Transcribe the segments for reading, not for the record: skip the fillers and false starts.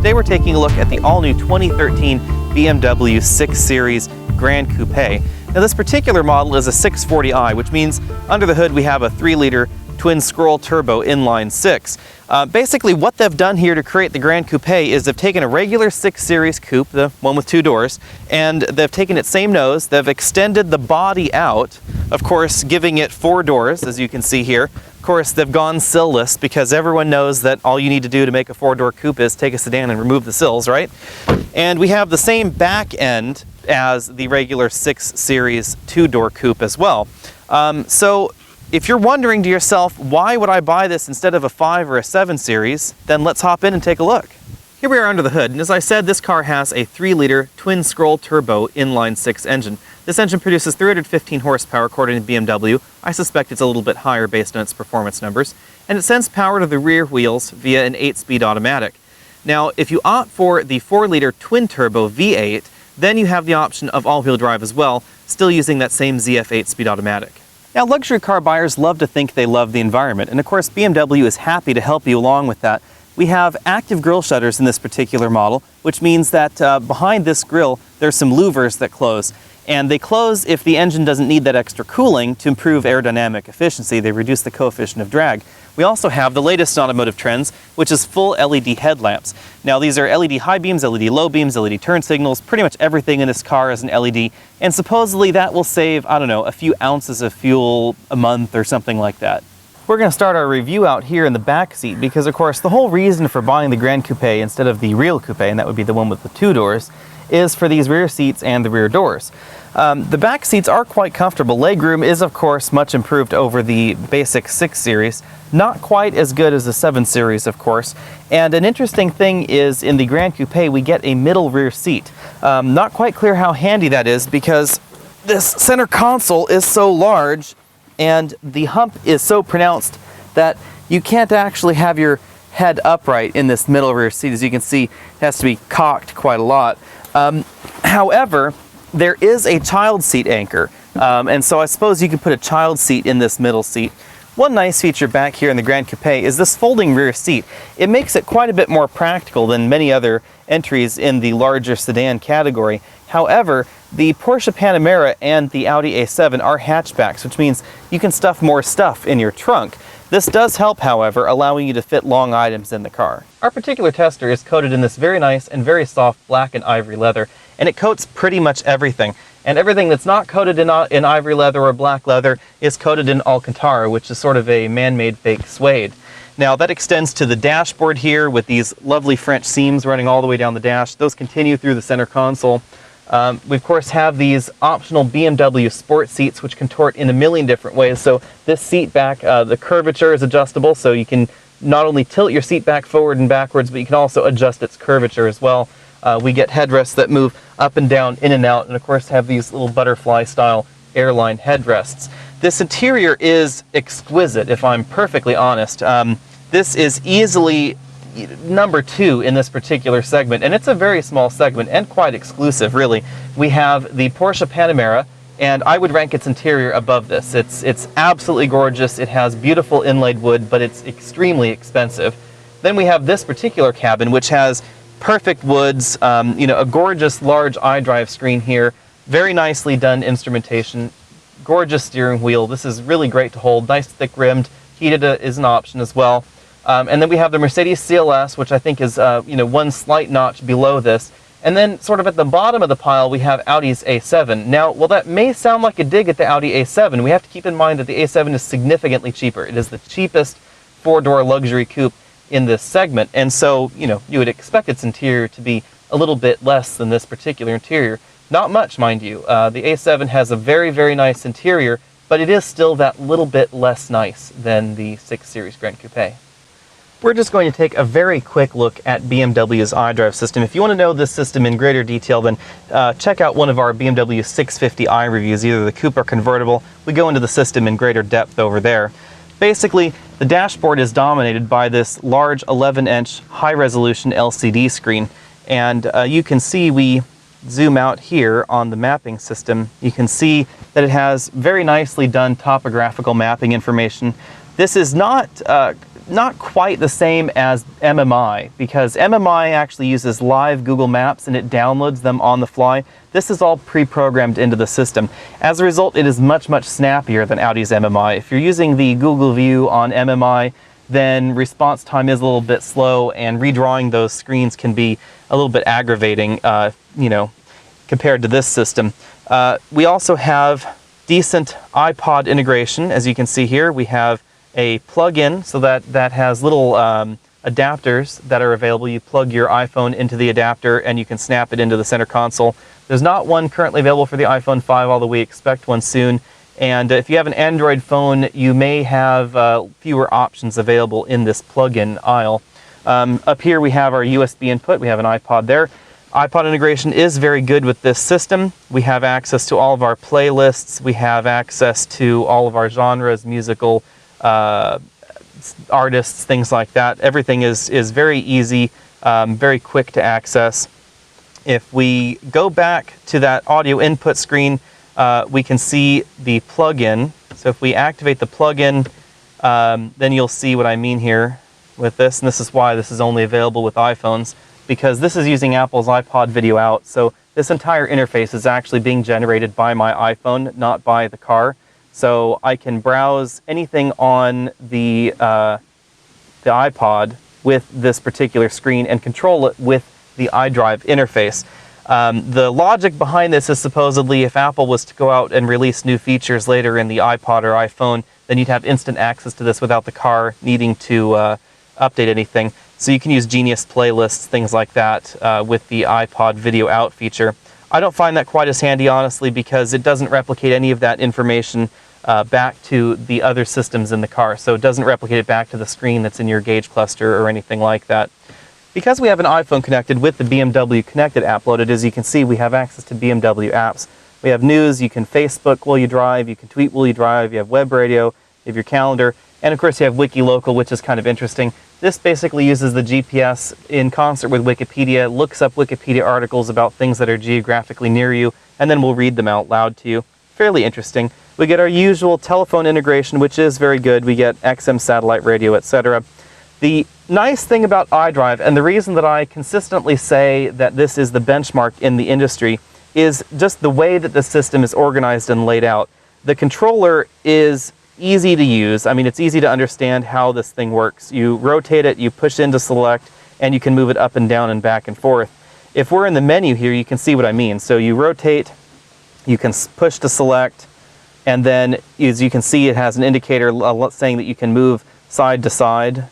Today we're taking a look at the all-new 2013 BMW 6 Series Gran Coupe. Now this particular model is a 640i, which means under the hood we have a 3-liter twin-scroll turbo inline 6. Basically what they've done here to create the Gran Coupe is they've taken a regular 6 Series coupe, the one with 2 doors, and they've taken its same nose, they've extended the body out, of course giving it 4 doors, as you can see here. Of course they've gone sillless because everyone knows that all you need to do to make a 4-door coupe is take a sedan and remove the sills, right? And we have the same back end as the regular 6 Series 2-door coupe as well. So if you're wondering to yourself, why would I buy this instead of a 5 or a 7 Series, then let's hop in and take a look. Here we are under the hood, and as I said, this car has a 3-liter twin-scroll turbo inline 6 engine. This engine produces 315 horsepower according to BMW. I suspect it's a little bit higher based on its performance numbers. And it sends power to the rear wheels via an 8-speed automatic. Now, if you opt for the 4-liter twin-turbo V8, then you have the option of all-wheel drive as well, still using that same ZF 8-speed automatic. Now, luxury car buyers love to think they love the environment, and of course BMW is happy to help you along with that. We have active grille shutters in this particular model, which means that behind this grille there's some louvers that close, and they close if the engine doesn't need that extra cooling to improve aerodynamic efficiency. They reduce the coefficient of drag. We also have the latest automotive trends, which is full LED headlamps. Now these are LED high beams, LED low beams, LED turn signals, pretty much everything in this car is an LED, and supposedly that will save, I don't know, a few ounces of fuel a month or something like that. We're going to start our review out here in the back seat because of course the whole reason for buying the Gran Coupe instead of the real coupe, and that would be the one with the 2 doors, is for these rear seats and the rear doors. The back seats are quite comfortable. Legroom is of course much improved over the basic 6 Series. Not quite as good as the 7 Series, of course. And an interesting thing is in the Gran Coupe we get a middle rear seat. Not quite clear how handy that is because this center console is so large and the hump is so pronounced that you can't actually have your head upright in this middle rear seat. As you can see, it has to be cocked quite a lot. However, there is a child seat anchor, and so I suppose you could put a child seat in this middle seat. One nice feature back here in the Gran Coupe is this folding rear seat. It makes it quite a bit more practical than many other entries in the larger sedan category. However, the Porsche Panamera and the Audi A7 are hatchbacks, which means you can stuff more stuff in your trunk. This does help, however, allowing you to fit long items in the car. Our particular tester is coated in this very nice and very soft black and ivory leather, and it coats pretty much everything. And everything that's not coated in ivory leather or black leather is coated in Alcantara, which is sort of a man-made fake suede. Now that extends to the dashboard here with these lovely French seams running all the way down the dash. Those continue through the center console. We of course have these optional BMW sport seats which contort in a million different ways. So this seat back, the curvature is adjustable, so you can not only tilt your seat back forward and backwards, but you can also adjust its curvature as well. We get headrests that move up and down, in and out, and of course have these little butterfly style airline headrests. This interior is exquisite, if I'm perfectly honest. This is easily number 2 in this particular segment, and it's a very small segment and quite exclusive, really. We have the Porsche Panamera, and I would rank its interior above this. It's absolutely gorgeous. It has beautiful inlaid wood, but it's extremely expensive. Then we have this particular cabin, which has perfect woods, you know, a gorgeous large iDrive screen here, very nicely done instrumentation, gorgeous steering wheel. This is really great to hold, nice thick rimmed, heated is an option as well. And then we have the Mercedes CLS, which I think is you know, one slight notch below this. And then sort of at the bottom of the pile we have Audi's A7. Now, while that may sound like a dig at the Audi A7, we have to keep in mind that the A7 is significantly cheaper. It is the cheapest 4-door luxury coupe in this segment, and so, you know, you would expect its interior to be a little bit less than this particular interior. Not much, mind you. The A7 has a very, very nice interior, but it is still that little bit less nice than the 6 Series Gran Coupe. We're just going to take a very quick look at BMW's iDrive system. If you want to know this system in greater detail, then check out one of our BMW 640i reviews, either the coupe or convertible. We go into the system in greater depth over there. Basically, the dashboard is dominated by this large 11-inch high-resolution LCD screen, and you can see, we zoom out here on the mapping system, you can see that it has very nicely done topographical mapping information. This is not not quite the same as MMI, because MMI actually uses live Google Maps and it downloads them on the fly. This is all pre-programmed into the system. As a result, it is much, much snappier than Audi's MMI. If you're using the Google View on MMI, then response time is a little bit slow, and redrawing those screens can be a little bit aggravating, you know, compared to this system. We also have decent iPod integration. As you can see here, we have a plug-in, so that has little adapters that are available. You plug your iPhone into the adapter and you can snap it into the center console. There's not one currently available for the iPhone 5, although we expect one soon. And if you have an Android phone, you may have fewer options available in this plug-in aisle. Up here we have our USB input. We have an iPod there. iPod integration is very good with this system. We have access to all of our playlists. We have access to all of our genres, musical, artists, things like that. Everything is very easy, very quick to access. If we go back to that audio input screen, we can see the plug-in. So if we activate the plug-in, then you'll see what I mean here with this, and this is why this is only available with iPhones, because this is using Apple's iPod video out. So this entire interface is actually being generated by my iPhone, not by the car. So I can browse anything on the iPod with this particular screen and control it with the iDrive interface. The logic behind this is supposedly if Apple was to go out and release new features later in the iPod or iPhone, then you'd have instant access to this without the car needing to update anything. So you can use Genius playlists, things like that, with the iPod video out feature. I don't find that quite as handy, honestly, because it doesn't replicate any of that information back to the other systems in the car. So it doesn't replicate it back to the screen that's in your gauge cluster or anything like that. Because we have an iPhone connected with the BMW Connected app loaded, as you can see, we have access to BMW apps. We have news, you can Facebook while you drive, you can tweet while you drive, you have web radio, you have your calendar, and of course you have Wiki Local, which is kind of interesting. This basically uses the GPS in concert with Wikipedia, looks up Wikipedia articles about things that are geographically near you, and then we'll read them out loud to you. Fairly interesting. We get our usual telephone integration, which is very good. We get XM satellite radio, etc. The nice thing about iDrive, and the reason that I consistently say that this is the benchmark in the industry, is just the way that the system is organized and laid out. The controller is easy to use. I mean, it's easy to understand how this thing works. You rotate it, you push in to select, and you can move it up and down and back and forth. If we're in the menu here, you can see what I mean. So you rotate, you can push to select, and then as you can see, it has an indicator saying that you can move side to side.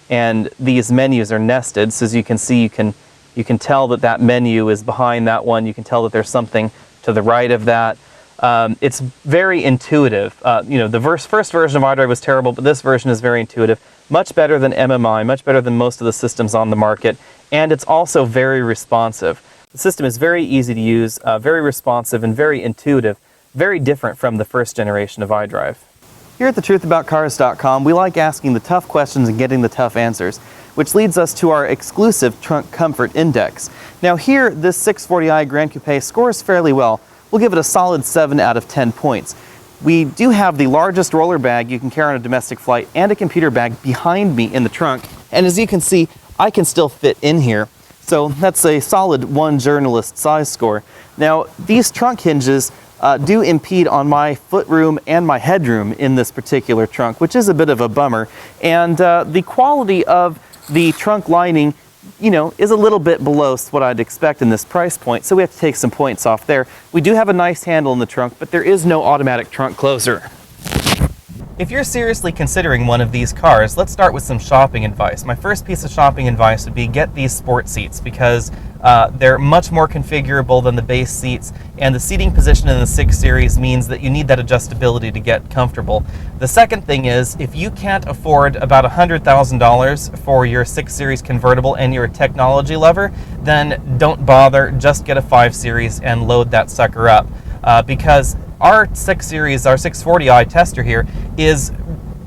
And these menus are nested, so as you can see, you can tell that that menu is behind that one. You can tell that there's something to the right of that. It's very intuitive. You know, the first version of iDrive was terrible, but this version is very intuitive. Much better than MMI, much better than most of the systems on the market, and it's also very responsive. The system is very easy to use, very responsive, and very intuitive, very different from the first generation of iDrive. Here at thetruthaboutcars.com, we like asking the tough questions and getting the tough answers, which leads us to our exclusive trunk comfort index. Now here, this 640i Gran Coupe scores fairly well. We'll give it a solid 7 out of 10 points. We do have the largest roller bag you can carry on a domestic flight and a computer bag behind me in the trunk. And as you can see, I can still fit in here. So that's a solid 1 journalist size score. Now, these trunk hinges do impede on my footroom and my headroom in this particular trunk, which is a bit of a bummer. And the quality of the trunk lining, you know, is a little bit below what I'd expect in this price point, so we have to take some points off there. We do have a nice handle in the trunk, but there is no automatic trunk closer. If you're seriously considering one of these cars, let's start with some shopping advice. My first piece of shopping advice would be get these sport seats, because they're much more configurable than the base seats, and the seating position in the 6 Series means that you need that adjustability to get comfortable. The second thing is, if you can't afford about $100,000 for your 6 Series convertible and you're a technology lover, then don't bother, just get a 5 Series and load that sucker up. Because our 6 Series, our 640i tester here, is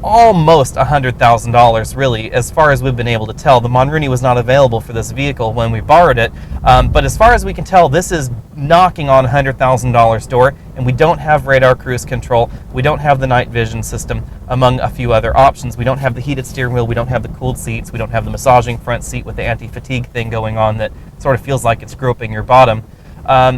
almost $100,000 really, as far as we've been able to tell. The Monroney was not available for this vehicle when we borrowed it, but as far as we can tell, this is knocking on $100,000 door, and we don't have radar cruise control, we don't have the night vision system, among a few other options. We don't have the heated steering wheel, we don't have the cooled seats, we don't have the massaging front seat with the anti-fatigue thing going on that sort of feels like it's groping your bottom.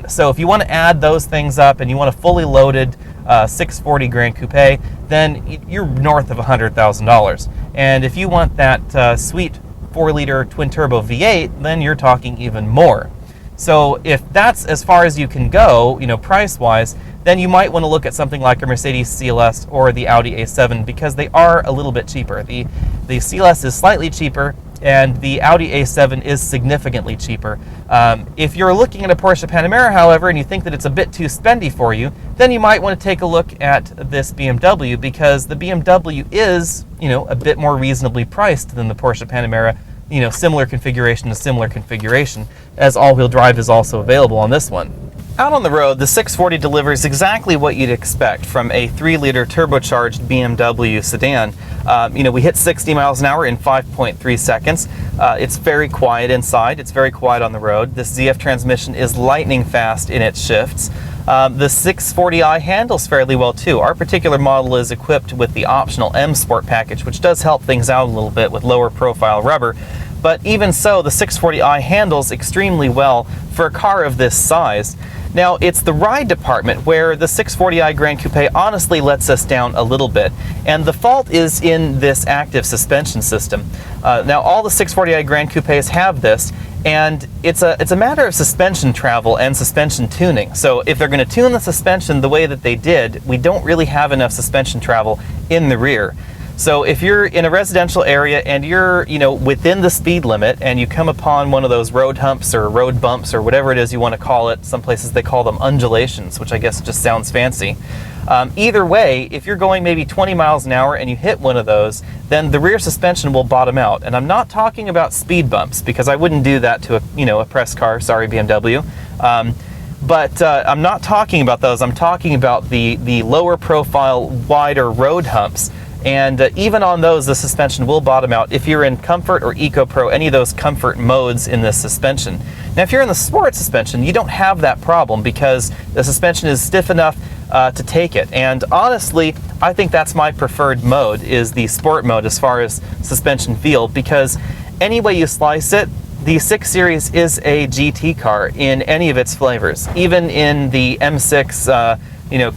So if you want to add those things up and you want a fully loaded 640 Gran Coupe, then you're north of $100,000. And if you want that sweet 4-liter twin-turbo V8, then you're talking even more. So if that's as far as you can go, price-wise, then you might want to look at something like a Mercedes CLS or the Audi A7, because they are a little bit cheaper. The CLS is slightly cheaper, and the Audi A7 is significantly cheaper. If you're looking at a Porsche Panamera, however, and you think that it's a bit too spendy for you, then you might want to take a look at this BMW, because the BMW is, a bit more reasonably priced than the Porsche Panamera. Similar configuration to similar configuration, as all-wheel drive is also available on this one. Out on the road, the 640 delivers exactly what you'd expect from a 3-liter turbocharged BMW sedan. We hit 60 miles an hour in 5.3 seconds. It's very quiet inside. It's very quiet on the road. This ZF transmission is lightning fast in its shifts. The 640i handles fairly well too. Our particular model is equipped with the optional M Sport package, which does help things out a little bit with lower profile rubber. But even so, the 640i handles extremely well for a car of this size. Now, it's the ride department where the 640i Gran Coupe honestly lets us down a little bit, and the fault is in this active suspension system. Now, all the 640i Gran Coupes have this, and it's a matter of suspension travel and suspension tuning. So if they're going to tune the suspension the way that they did, we don't really have enough suspension travel in the rear. So if you're in a residential area and you're, within the speed limit, and you come upon one of those road humps or road bumps or whatever it is you want to call it, some places they call them undulations, which I guess just sounds fancy. Either way, if you're going maybe 20 miles an hour and you hit one of those, then the rear suspension will bottom out. And I'm not talking about speed bumps, because I wouldn't do that to a press car. Sorry, BMW. But I'm not talking about those. I'm talking about the lower profile, wider road humps. And even on those, the suspension will bottom out if you're in Comfort or EcoPro, any of those comfort modes in this suspension. Now, if you're in the Sport suspension, you don't have that problem, because the suspension is stiff enough to take it. And honestly, I think that's my preferred mode, is the Sport mode as far as suspension feel, because any way you slice it, the 6 Series is a GT car in any of its flavors. Even in the M6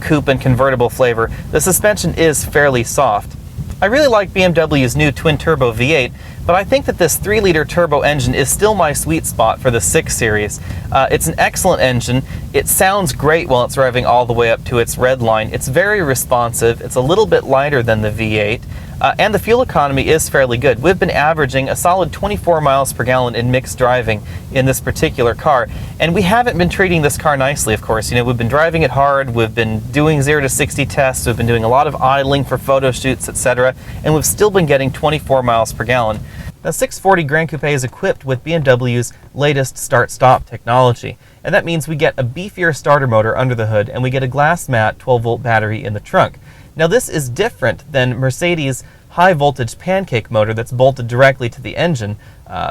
coupe and convertible flavor, the suspension is fairly soft. I really like BMW's new twin-turbo V8, but I think that this 3-liter turbo engine is still my sweet spot for the 6 Series. It's an excellent engine. It sounds great while it's revving all the way up to its red line. It's very responsive. It's a little bit lighter than the V8. And the fuel economy is fairly good. We've been averaging a solid 24 miles per gallon in mixed driving in this particular car, and we haven't been treating this car nicely, of course. We've been driving it hard, we've been doing 0 to 60 tests, we've been doing a lot of idling for photo shoots, etc., and we've still been getting 24 miles per gallon. The 640 Gran Coupe is equipped with BMW's latest start-stop technology, and that means we get a Beefier starter motor under the hood, and we get a glass mat 12-volt battery in the trunk. Now, this is different than Mercedes' high-voltage pancake motor that's bolted directly to the engine,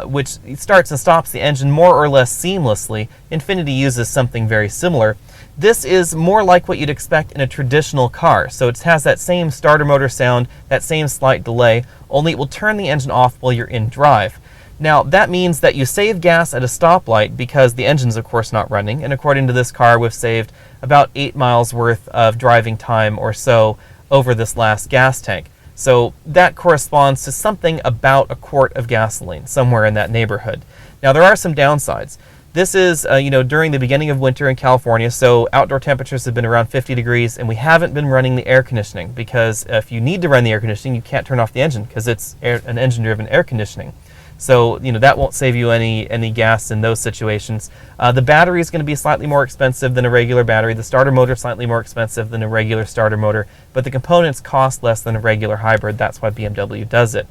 which starts and stops the engine more or less seamlessly. Infiniti uses something very similar. This is more like what you'd expect in a traditional car, so it has that same starter motor sound, that same slight delay, only it will turn the engine off while you're in drive. Now, that means that you save gas at a stoplight because the engine's of course not running, and according to this car, we've saved about 8 miles worth of driving time or so over this last gas tank. So that corresponds to something about a quart of gasoline, somewhere in that neighborhood. Now, there are some downsides. This is, during the beginning of winter in California, so outdoor temperatures have been around 50 degrees, and we haven't been running the air conditioning, because if you need to run the air conditioning, you can't turn off the engine, because it's an engine-driven air conditioning. So, that won't save you any gas in those situations. The battery is going to be slightly more expensive than a regular battery. The starter motor is slightly more expensive than a regular starter motor, but the components cost less than a regular hybrid. That's why BMW does it.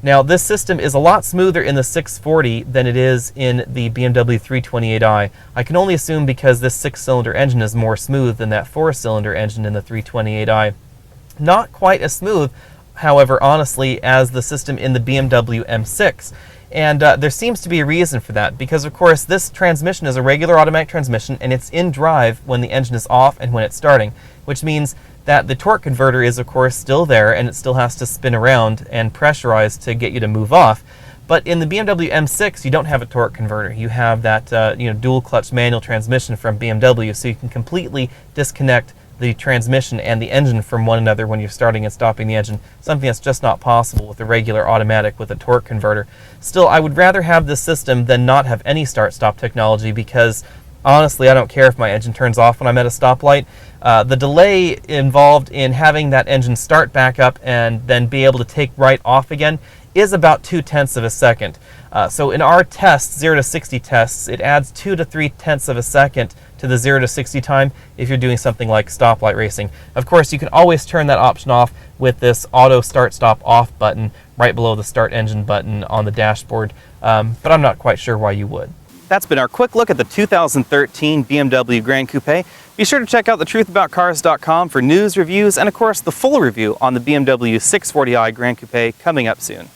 Now, this system is a lot smoother in the 640 than it is in the BMW 328i. I can only assume because this 6-cylinder engine is more smooth than that 4-cylinder engine in the 328i. Not quite as smooth however, honestly, as the system in the BMW M6. And there seems to be a reason for that, because of course this transmission is a regular automatic transmission, and it's in drive when the engine is off and when it's starting, which means that the torque converter is of course still there, and it still has to spin around and pressurize to get you to move off. But in the BMW M6, you don't have a torque converter. You have that dual clutch manual transmission from BMW, so you can completely disconnect the transmission and the engine from one another when you're starting and stopping the engine, something that's just not possible with a regular automatic with a torque converter. Still, I would rather have this system than not have any start-stop technology, because honestly, I don't care if my engine turns off when I'm at a stoplight. The delay involved in having that engine start back up and then be able to take right off again is about 0.2 of a second. So in our tests, 0 to 60 tests, it adds 2 to 3/10 of a second to the 0 to 60 time if you're doing something like stoplight racing. Of course, you can always turn that option off with this auto start stop off button right below the start engine button on the dashboard, but I'm not quite sure why you would. That's been our quick look at the 2013 BMW Gran Coupe. Be sure to check out thetruthaboutcars.com for news, reviews, and of course the full review on the BMW 640i Gran Coupe coming up soon.